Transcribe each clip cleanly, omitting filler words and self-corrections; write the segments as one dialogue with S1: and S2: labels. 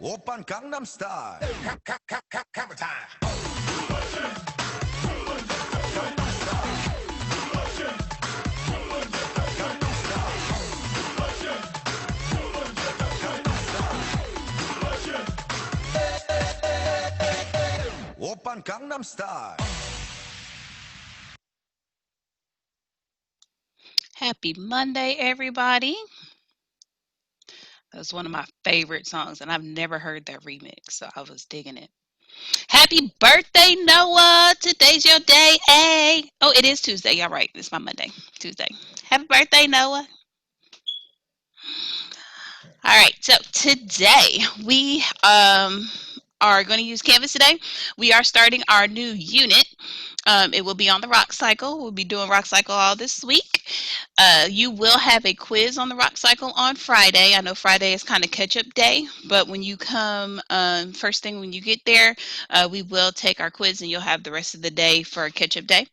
S1: Open Gangnam Style. Camera time. Open Gangnam Style.
S2: Happy Monday, everybody. That's one of my favorite songs, and I've never heard that remix, so I was digging it. Happy birthday, Noah! Today's your day, eh? Oh, it is Tuesday. Y'all right. It's my Monday. Tuesday. Happy birthday, Noah. All right, so today we are going to use Canvas today. We are starting our new unit. It will be on the rock cycle. We'll be doing rock cycle all this week. You will have a quiz on the rock cycle on Friday. I know Friday is kind of catch up day, but when you come, first thing when you get there, we will take our quiz and you'll have the rest of the day for a catch up day.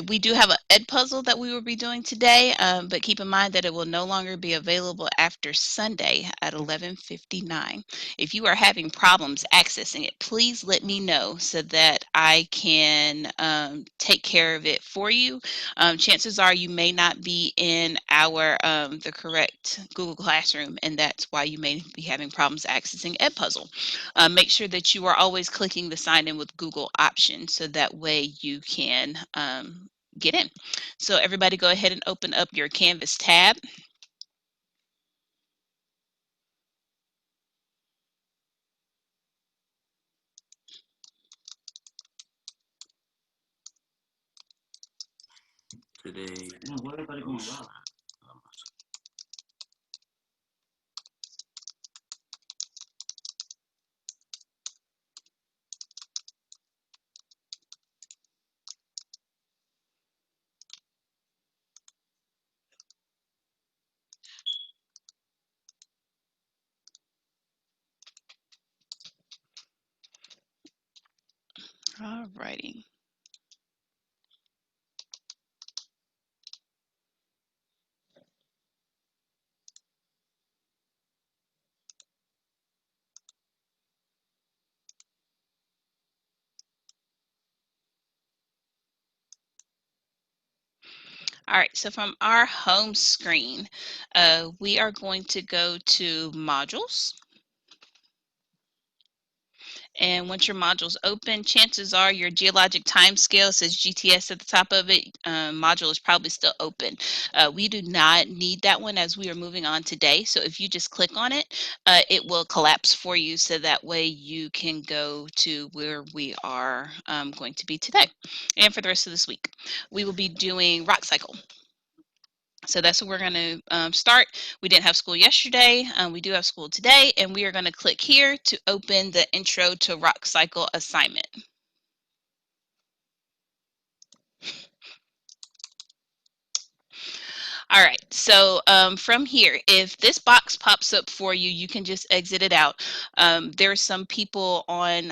S2: We do have an ed puzzle that we will be doing today, but keep in mind that it will no longer be available after Sunday at 11:59. If you are having problems accessing it, please let me know so that I can take care of it for you. Chances are you may not be in the correct Google Classroom, and that's why you may be having problems accessing ed puzzle. Make sure that you are always clicking the sign in with Google option so that way you can get in. So everybody go ahead and open up your Canvas tab.
S3: Today, what everybody going live?
S2: All righty. All right, so from our home screen, we are going to go to modules. And once your module's open, chances are your geologic time scale says GTS at the top of it. Module is probably still open. We do not need that one as we are moving on today. So if you just click on it, it will collapse for you so that way you can go to where we are going to be today and for the rest of this week. We will be doing rock cycle. So that's what we're going to start. We didn't have school yesterday. We do have school today, and we are going to click here to open the Intro to Rock Cycle assignment. All right, so from here, if this box pops up for you, you can just exit it out. There are some people on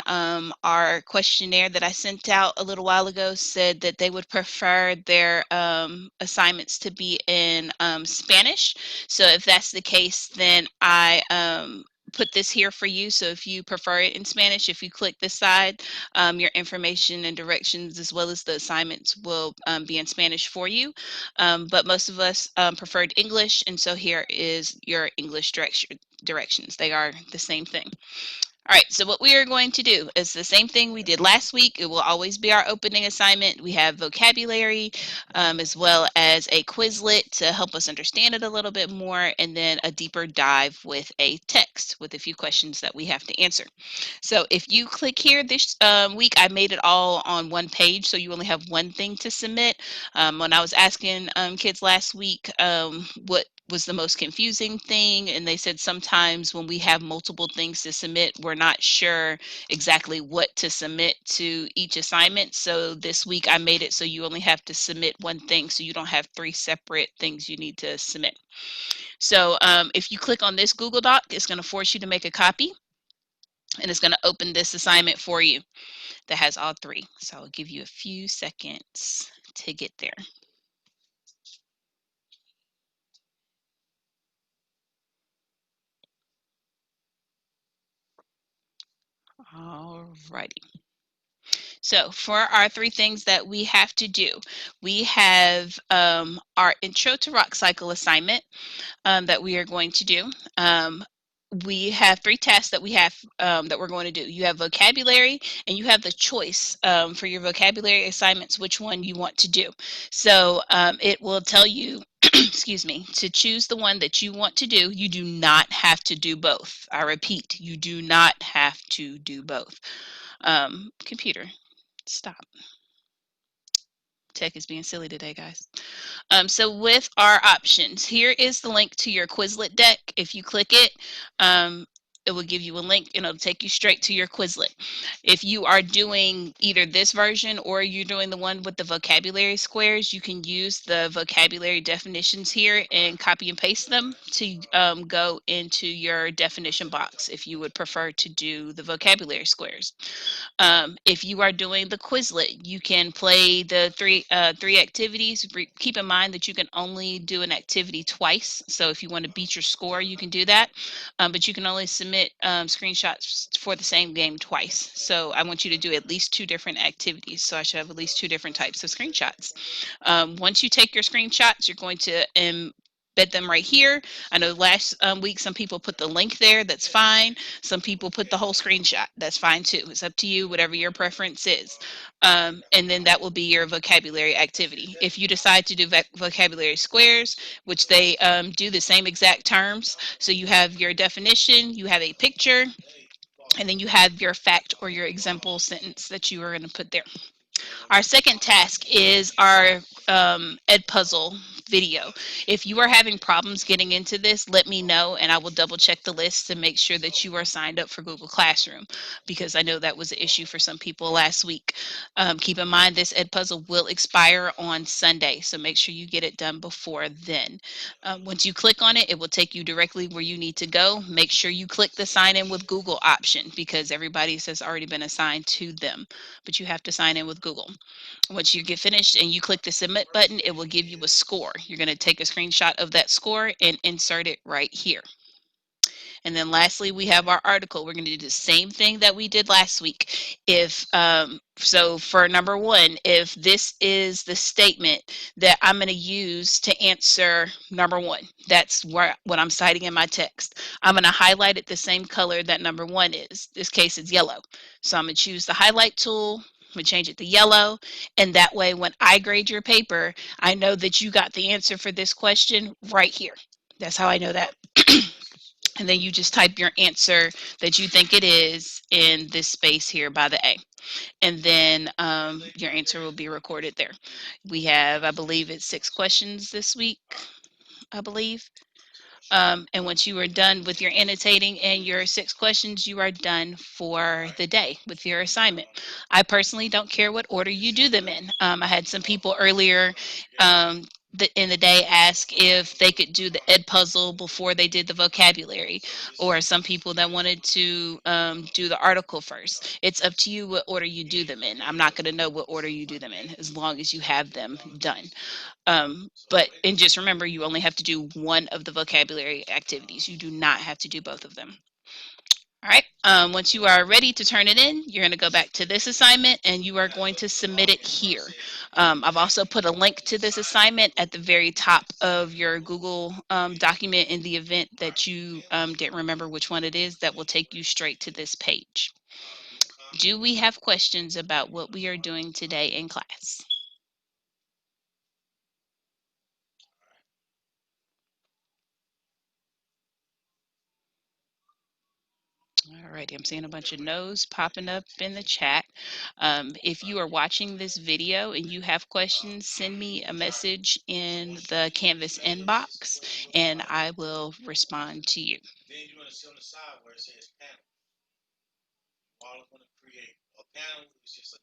S2: our questionnaire that I sent out a little while ago said that they would prefer their assignments to be in Spanish. So if that's the case, then I put this here for you. So if you prefer it in Spanish, if you click this side, your information and directions as well as the assignments will be in Spanish for you. But most of us preferred English, and so here is your English directions. They are the same thing. All right, so what we are going to do is the same thing we did last week. It will always be our opening assignment. We have vocabulary as well as a Quizlet to help us understand it a little bit more, and then a deeper dive with a text with a few questions that we have to answer. So if you click here this week, I made it all on one page, so you only have one thing to submit. When I was asking kids last week what was the most confusing thing, and they said sometimes when we have multiple things to submit, we're not sure exactly what to submit to each assignment. So this week I made it so you only have to submit one thing, so you don't have three separate things you need to submit. So if you click on this Google Doc, it's going to force you to make a copy, and it's going to open this assignment for you that has all three. So I'll give you a few seconds to get there. Alrighty. So for our 3 things that we have to do, we have our intro to rock cycle assignment that we are going to do. We have 3 tasks that we have that we're going to do. You have vocabulary, and you have the choice for your vocabulary assignments which one you want to do. So it will tell you, excuse me, to choose the one that you want to do. You do not have to do both. I repeat, you do not have to do both. Computer, stop. Tech is being silly today, guys. So with our options, here is the link to your Quizlet deck. If you click it, it will give you a link and it'll take you straight to your Quizlet. If you are doing either this version or you're doing the one with the vocabulary squares, you can use the vocabulary definitions here and copy and paste them to go into your definition box if you would prefer to do the vocabulary squares. If you are doing the Quizlet, you can play the three activities. Keep in mind that you can only do an activity twice. So if you want to beat your score, you can do that. But you can only submit screenshots for the same game twice. So I want you to do at least 2 different activities. So I should have at least 2 different types of screenshots. Once you take your screenshots, you're going to embed them right here. I know last week some people put the link there. That's fine. Some people put the whole screenshot. That's fine too. It's up to you, whatever your preference is. And then that will be your vocabulary activity. If you decide to do vocabulary squares, which they do the same exact terms, so you have your definition, you have a picture, and then you have your fact or your example sentence that you are going to put there. Our second task is our Edpuzzle video. If you are having problems getting into this, let me know and I will double check the list to make sure that you are signed up for Google Classroom, because I know that was an issue for some people last week. Keep in mind this Edpuzzle will expire on Sunday, so make sure you get it done before then. Once you click on it, it will take you directly where you need to go. Make sure you click the sign in with Google option because everybody has already been assigned to them, but you have to sign in with Google. Once you get finished and you click the submit button, it will give you a score. You're going to take a screenshot of that score and insert it right here. And then lastly, we have our article. We're going to do the same thing that we did last week. So for number 1, if this is the statement that I'm going to use to answer number 1, that's what I'm citing in my text. I'm going to highlight it the same color that number 1 is. This case it's yellow. So I'm going to choose the highlight tool. I'm going to change it to yellow. And that way, when I grade your paper, I know that you got the answer for this question right here. That's how I know that. And then you just type your answer that you think it is in this space here by the A. And then your answer will be recorded there. We have, I believe it's 6 questions this week, I believe. And once you are done with your annotating and your 6 questions, you are done for the day with your assignment. I personally don't care what order you do them in. I had some people earlier in the day ask if they could do the Edpuzzle before they did the vocabulary, or some people that wanted to do the article first. It's up to you what order you do them in. I'm not going to know what order you do them in as long as you have them done. And just remember, you only have to do one of the vocabulary activities. You do not have to do both of them. All right. Once you are ready to turn it in, you're going to go back to this assignment and you are going to submit it here. I've also put a link to this assignment at the very top of your Google document in the event that you didn't remember which one it is. That will take you straight to this page. Do we have questions about what we are doing today in class? Alrighty, I'm seeing a bunch of no's popping up in the chat. If you are watching this video and you have questions, send me a message in the Canvas inbox and I will respond to you.
S1: Then you want to see on the side where it says panel. All it's going to create a panel is just a